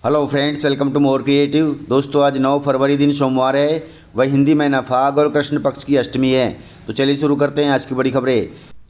Hello friends, welcome to more creative. दोस्तों, आज 9 फरवरी दिन सोमवार है, वह हिंदी महीना फाग और कृष्ण पक्ष की अष्टमी है। तो चलिए शुरू करते हैं आज की बड़ी खबरें।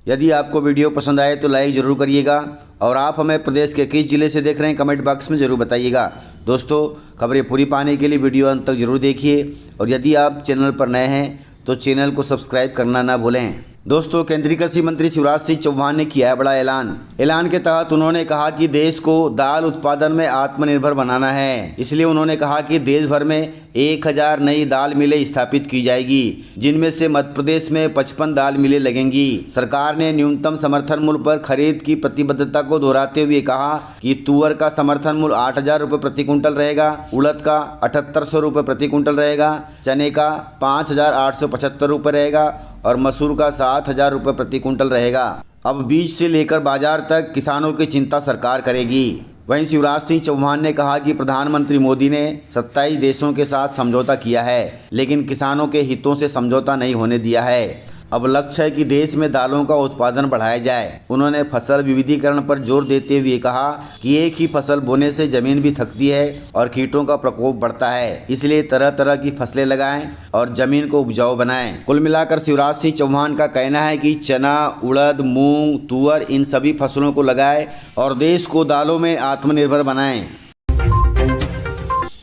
यदि आपको वीडियो पसंद आए तो लाइक ज़रूर करिएगा और आप हमें प्रदेश के किस जिले से देख रहे हैं कमेंट बॉक्स में ज़रूर बताइएगा। दोस्तों, खबरें पूरी पाने के लिए वीडियो अंत तक ज़रूर देखिए और यदि आप चैनल पर नए हैं तो चैनल को सब्सक्राइब करना ना भूलें। दोस्तों, केंद्रीय कृषि मंत्री शिवराज सिंह चौहान ने किया है बड़ा ऐलान के तहत उन्होंने कहा कि देश को दाल उत्पादन में आत्मनिर्भर बनाना है। इसलिए उन्होंने कहा कि देश भर में 1000 नई दाल मिलें स्थापित की जाएगी, जिनमें से मध्य प्रदेश में 55 दाल मिलें लगेंगी। सरकार ने न्यूनतम समर्थन मूल्य पर खरीद की प्रतिबद्धता को दोहराते हुए कहा कि तुअर का समर्थन मूल्य 8000 रुपये प्रति कुंटल रहेगा, उड़द का 7800 रुपये प्रति कुंटल रहेगा, चने का 5875 रुपये रहेगा और मसूर का 7000 रुपये प्रति कुंटल रहेगा। अब बीज से लेकर बाजार तक किसानों की चिंता सरकार करेगी। वहीं शिवराज सिंह चौहान ने कहा कि प्रधानमंत्री मोदी ने 27 देशों के साथ समझौता किया है, लेकिन किसानों के हितों से समझौता नहीं होने दिया है। अब लक्ष्य है कि देश में दालों का उत्पादन बढ़ाया जाए। उन्होंने फसल विविधीकरण पर जोर देते हुए कहा कि एक ही फसल बोने से जमीन भी थकती है और कीटों का प्रकोप बढ़ता है, इसलिए तरह तरह की फसलें लगाएं और जमीन को उपजाऊ बनाएं। कुल मिलाकर शिवराज सिंह चौहान का कहना है कि चना, उड़द, मूंग, तुअर इन सभी फसलों को लगाएं और देश को दालों में आत्मनिर्भर बनाएं।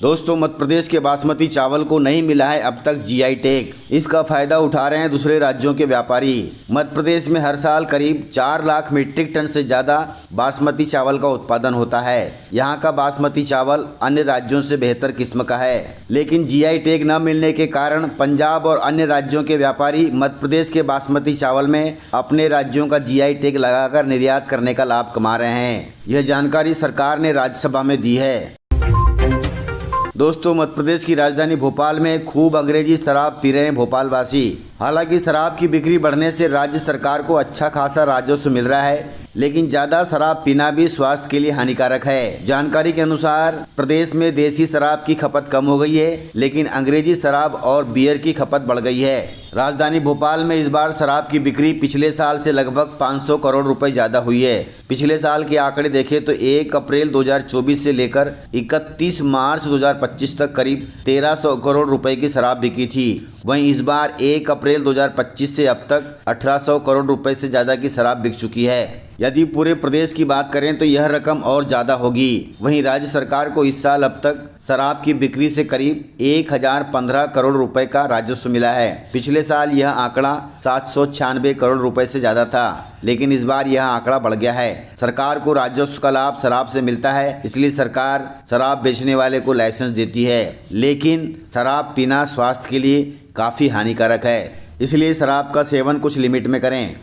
दोस्तों, मध्य प्रदेश के बासमती चावल को नहीं मिला है अब तक जीआई टैग। इसका फायदा उठा रहे हैं दूसरे राज्यों के व्यापारी। मध्य प्रदेश में हर साल करीब 4 लाख मीट्रिक टन से ज़्यादा बासमती चावल का उत्पादन होता है। यहाँ का बासमती चावल अन्य राज्यों से बेहतर किस्म का है, लेकिन जीआई टैग न मिलने के कारण पंजाब और अन्य राज्यों के व्यापारी मध्य प्रदेश के बासमती चावल में अपने राज्यों का जीआई टैग लगाकर निर्यात करने का लाभ कमा रहे हैं। यह जानकारी सरकार ने राज्यसभा में दी है। दोस्तों, मध्य प्रदेश की राजधानी भोपाल में खूब अंग्रेजी शराब पी रहे हैं भोपालवासी। हालांकि शराब की बिक्री बढ़ने से राज्य सरकार को अच्छा खासा राजस्व मिल रहा है, लेकिन ज़्यादा शराब पीना भी स्वास्थ्य के लिए हानिकारक है। जानकारी के अनुसार प्रदेश में देसी शराब की खपत कम हो गई है, लेकिन अंग्रेजी शराब और बियर की खपत बढ़ गई है। राजधानी भोपाल में इस बार शराब की बिक्री पिछले साल से लगभग 500 करोड़ रुपए ज़्यादा हुई है। पिछले साल के आंकड़े देखें तो 1 अप्रैल 2024 से लेकर 31 मार्च 2025 तक करीब 1300 करोड़ रुपए की शराब बिकी थी। वहीं इस बार 1 अप्रैल 2025 से अब तक 1800 करोड़ रुपए से ज़्यादा की शराब बिक चुकी है। यदि पूरे प्रदेश की बात करें तो यह रकम और ज़्यादा होगी। वहीं राज्य सरकार को इस साल अब तक शराब की बिक्री से करीब 1015 करोड़ रुपए का राजस्व मिला है। पिछले साल यह आंकड़ा 796 करोड़ रुपए से ज़्यादा था, लेकिन इस बार यह आंकड़ा बढ़ गया है। सरकार को राजस्व का लाभ शराब से मिलता है, इसलिए सरकार शराब बेचने वाले को लाइसेंस देती है, लेकिन शराब पीना स्वास्थ्य के लिए काफ़ी हानिकारक है, इसलिए शराब का सेवन कुछ लिमिट में करें।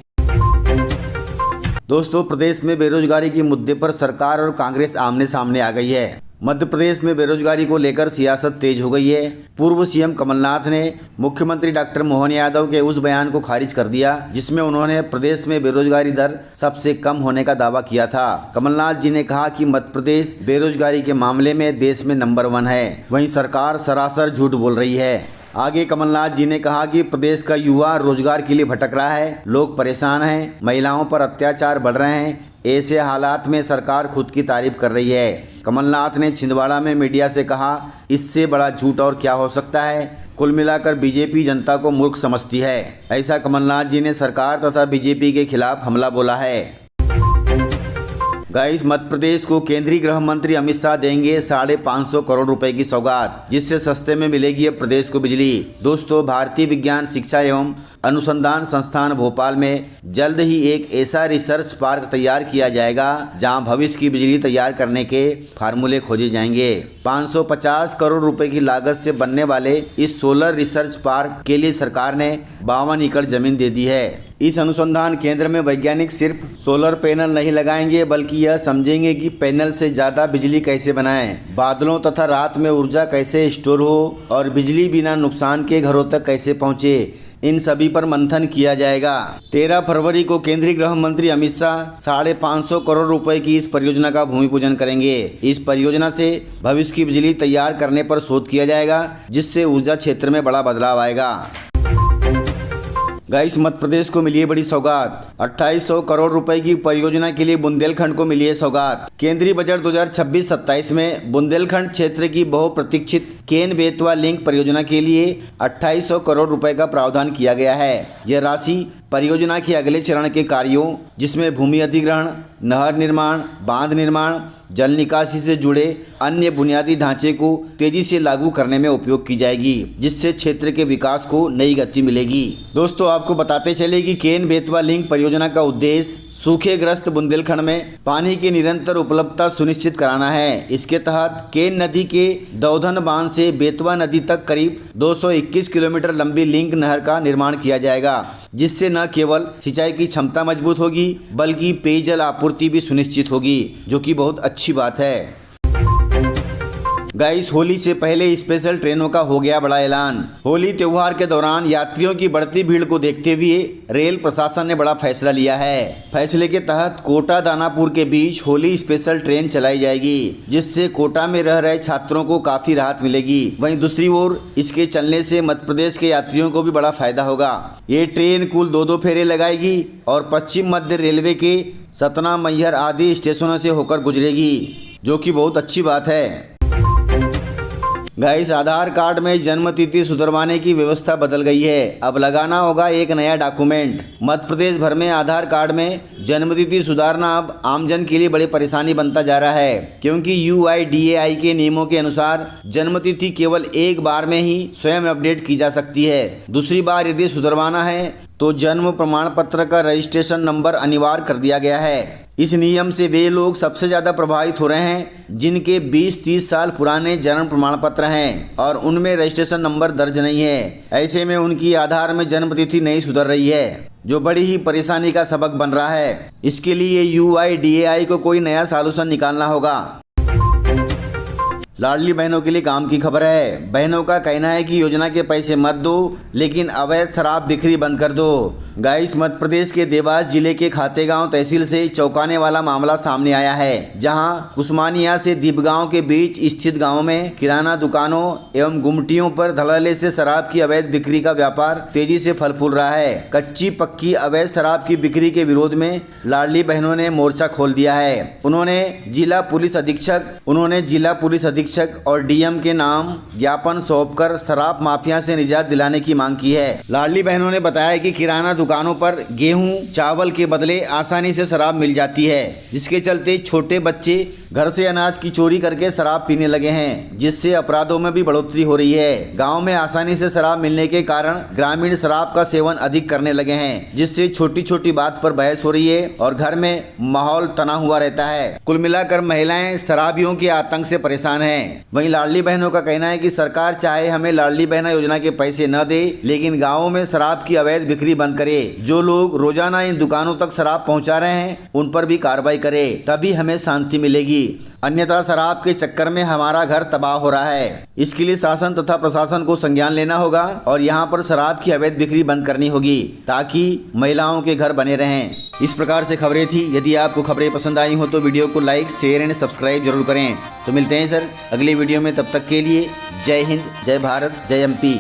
दोस्तों, प्रदेश में बेरोजगारी के मुद्दे पर सरकार और कांग्रेस आमने सामने आ गई है। मध्य प्रदेश में बेरोजगारी को लेकर सियासत तेज हो गई है। पूर्व सीएम कमलनाथ ने मुख्यमंत्री डॉक्टर मोहन यादव के उस बयान को खारिज कर दिया जिसमें उन्होंने प्रदेश में बेरोजगारी दर सबसे कम होने का दावा किया था। कमलनाथ जी ने कहा कि मध्य प्रदेश बेरोजगारी के मामले में देश में नंबर 1 है, वहीं सरकार सरासर झूठ बोल रही है। आगे कमलनाथ जी ने कहा कि प्रदेश का युवा रोजगार के लिए भटक रहा है, लोग परेशान हैं, महिलाओं पर अत्याचार बढ़ रहे हैं। ऐसे हालात में सरकार खुद की तारीफ कर रही है। कमलनाथ ने छिंदवाड़ा में मीडिया से कहा, इससे बड़ा झूठ और क्या हो सकता है। कुल मिलाकर बीजेपी जनता को मूर्ख समझती है। ऐसा कमलनाथ जी ने सरकार तथा बीजेपी के खिलाफ हमला बोला है। गाइस, मध्य प्रदेश को केंद्रीय गृह मंत्री अमित शाह देंगे 550 करोड़ रुपए की सौगात, जिससे सस्ते में मिलेगी अब प्रदेश को बिजली। दोस्तों, भारतीय विज्ञान शिक्षा एवं अनुसंधान संस्थान भोपाल में जल्द ही एक ऐसा रिसर्च पार्क तैयार किया जाएगा जहां भविष्य की बिजली तैयार करने के फार्मूले खोजे जाएंगे। 550 करोड़ रुपए की लागत से बनने वाले इस सोलर रिसर्च पार्क के लिए सरकार ने 52 एकड़ जमीन दे दी है। इस अनुसंधान केंद्र में वैज्ञानिक सिर्फ सोलर पैनल नहीं लगाएंगे, बल्कि यह समझेंगे कि पैनल से ज़्यादा बिजली कैसे बनाएं, बादलों तथा रात में ऊर्जा कैसे स्टोर हो और बिजली बिना नुकसान के घरों तक कैसे पहुंचे, इन सभी पर मंथन किया जाएगा। 13 फरवरी को केंद्रीय गृह मंत्री अमित शाह 550 करोड़ रुपए की इस परियोजना का भूमि पूजन करेंगे। इस परियोजना से भविष्य की बिजली तैयार करने पर शोध किया जाएगा, जिससे ऊर्जा क्षेत्र में बड़ा बदलाव आएगा। गाइस मध्य प्रदेश को मिली है बड़ी सौगात। 2800 करोड़ रुपए की परियोजना के लिए बुंदेलखंड को मिली है सौगात। केंद्रीय बजट 2026-27 में बुंदेलखंड क्षेत्र की बहुप्रतीक्षित केन बेतवा लिंक परियोजना के लिए 2800 करोड़ रुपए का प्रावधान किया गया है। यह राशि परियोजना के अगले चरण के कार्यों जिसमें भूमि अधिग्रहण, नहर निर्माण, बांध निर्माण, जल निकासी से जुड़े अन्य बुनियादी ढांचे को तेजी से लागू करने में उपयोग की जाएगी, जिससे क्षेत्र के विकास को नई गति मिलेगी। दोस्तों आपको बताते चले कि केन बेतवा लिंक परियोजना का उद्देश्य सूखे ग्रस्त बुंदेलखंड में पानी की निरंतर उपलब्धता सुनिश्चित कराना है। इसके तहत केन नदी के दौधन बांध से बेतवा नदी तक करीब 221 किलोमीटर लंबी लिंक नहर का निर्माण किया जाएगा, जिससे न केवल सिंचाई की क्षमता मजबूत होगी बल्कि पेयजल आपूर्ति भी सुनिश्चित होगी, जो कि बहुत अच्छी बात है। गाइस होली से पहले स्पेशल ट्रेनों का हो गया बड़ा ऐलान। होली त्योहार के दौरान यात्रियों की बढ़ती भीड़ को देखते हुए रेल प्रशासन ने बड़ा फैसला लिया है। फैसले के तहत कोटा दानापुर के बीच होली स्पेशल ट्रेन चलाई जाएगी, जिससे कोटा में रह रहे छात्रों को काफी राहत मिलेगी। वहीं दूसरी ओर इसके चलने से मध्य प्रदेश के यात्रियों को भी बड़ा फायदा होगा। ये ट्रेन कुल 2-2 फेरे लगाएगी और पश्चिम मध्य रेलवे के सतना, मैहर आदि स्टेशनों से होकर गुजरेगी, जो कि बहुत अच्छी बात है। गाइस आधार कार्ड में जन्म तिथि सुधरवाने की व्यवस्था बदल गई है। अब लगाना होगा एक नया डॉक्यूमेंट। मध्य प्रदेश भर में आधार कार्ड में जन्म तिथि सुधारना अब आमजन के लिए बड़ी परेशानी बनता जा रहा है, क्योंकि UIDAI के नियमों के अनुसार जन्म तिथि केवल एक बार में ही स्वयं अपडेट की जा सकती है। दूसरी बार यदि सुधरवाना है तो जन्म प्रमाण पत्र का रजिस्ट्रेशन नंबर अनिवार्य कर दिया गया है। इस नियम से वे लोग सबसे ज़्यादा प्रभावित हो रहे हैं जिनके 20-30 साल पुराने जन्म प्रमाण पत्र हैं और उनमें रजिस्ट्रेशन नंबर दर्ज नहीं है। ऐसे में उनकी आधार में जन्म तिथि नहीं सुधर रही है, जो बड़ी ही परेशानी का सबक बन रहा है। इसके लिए UIDAI को कोई नया सॉल्यूशन निकालना होगा। लाडली बहनों के लिए काम की खबर है। बहनों का कहना है कि योजना के पैसे मत दो, लेकिन अवैध शराब बिक्री बंद कर दो। गाइस मध्य प्रदेश के देवास जिले के खातेगांव तहसील से चौंकाने वाला मामला सामने आया है, जहां कुस्मानिया से दीपगांव के बीच स्थित गांव में किराना दुकानों एवं गुमटियों पर धड़ल्ले से शराब की अवैध बिक्री का व्यापार तेजी से फल फूल रहा है। कच्ची पक्की अवैध शराब की बिक्री के विरोध में लाडली बहनों ने मोर्चा खोल दिया है। उन्होंने जिला पुलिस अधीक्षक और DM के नाम ज्ञापन सौंपकर शराब माफिया से निजात दिलाने की मांग की है। लाडली बहनों ने बताया कि किराना दुकानों पर गेहूं, चावल के बदले आसानी से शराब मिल जाती है, जिसके चलते छोटे बच्चे घर से अनाज की चोरी करके शराब पीने लगे हैं, जिससे अपराधों में भी बढ़ोतरी हो रही है। गांव में आसानी से शराब मिलने के कारण ग्रामीण शराब का सेवन अधिक करने लगे हैं, जिससे छोटी छोटी बात पर बहस हो रही है और घर में माहौल तना हुआ रहता है। कुल मिलाकर महिलाएं शराबियों के आतंक से परेशान हैं। वहीं लाडली बहनों का कहना है कि सरकार चाहे हमें लाडली बहना योजना के पैसे न दे, लेकिन गाँवों में शराब की अवैध बिक्री बंद करे। जो लोग रोजाना इन दुकानों तक शराब पहुँचा रहे हैं उन पर भी कार्रवाई करे, तभी हमें शांति मिलेगी। अन्यथा शराब के चक्कर में हमारा घर तबाह हो रहा है। इसके लिए शासन तथा प्रशासन को संज्ञान लेना होगा और यहाँ पर शराब की अवैध बिक्री बंद करनी होगी, ताकि महिलाओं के घर बने रहें। इस प्रकार से खबरें थी। यदि आपको खबरें पसंद आई हो तो वीडियो को लाइक, शेयर एंड सब्सक्राइब जरूर करें। तो मिलते हैं सर अगले वीडियो में, तब तक के लिए जय हिंद, जय भारत, जय MP।